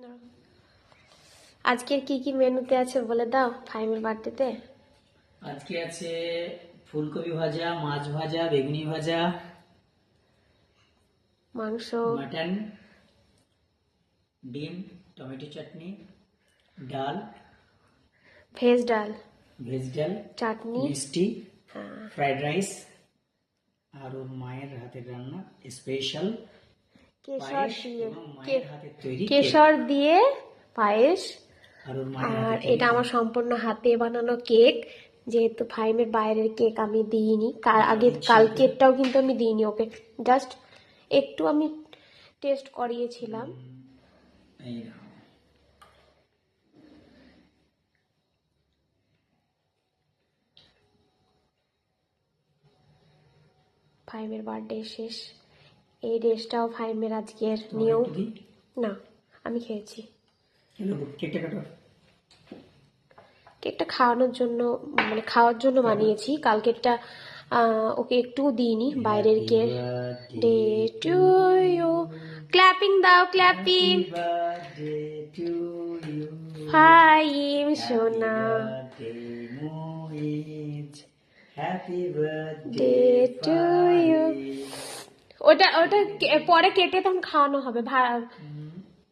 না। আজকের কি কি মেনুতে আছে বলে দাও ফাইমের বার্থডেতে। আজকে আছে ফুলকপি ভাজা, মাছ ভাজা, বেগুনি ভাজা, মাংস, মাটন, ডিম, টমেটো চাটনি, ডাল, ভেজ ডাল, চাটনি, মিষ্টি, ফ্রাইড রাইস, আর ওর মায়ের হাতের রান্না স্পেশাল কেশর পায়েস দিয়ে, এবং মায়ের হাতের তৈরি কেশর দিয়ে পায়েস। আর ওর মায়ের আর হাতের এটা আমার সম্পূর্ণ হাতে বানানো কেক, যেহেতু ফাইমের বাইরের কেক আমি দিইনি, আগে কালকেরটাও কিন্তু আমি দিইনি ওকে, জাস্ট একটু আমি টেস্ট করিয়েছিলাম। এই ফাইমের বার্থডে শেষ, এই ড্রেসটাও ফাইমের আজকের নিউ। না, আমি খেয়েছি। কেকটা খাওয়ানোর জন্য, মানে খাওয়ার জন্য বানিয়েছি, কালকেরটা ওকে একটু দিইনি, বাইরের cake. Day to you, clapping দাও, ক্ল্যাপিং। ফাইম সোনা, হ্যাপি ডে টু ইউ। ওটা ওটা পরে কেটে তখন খাওয়ানো হবে।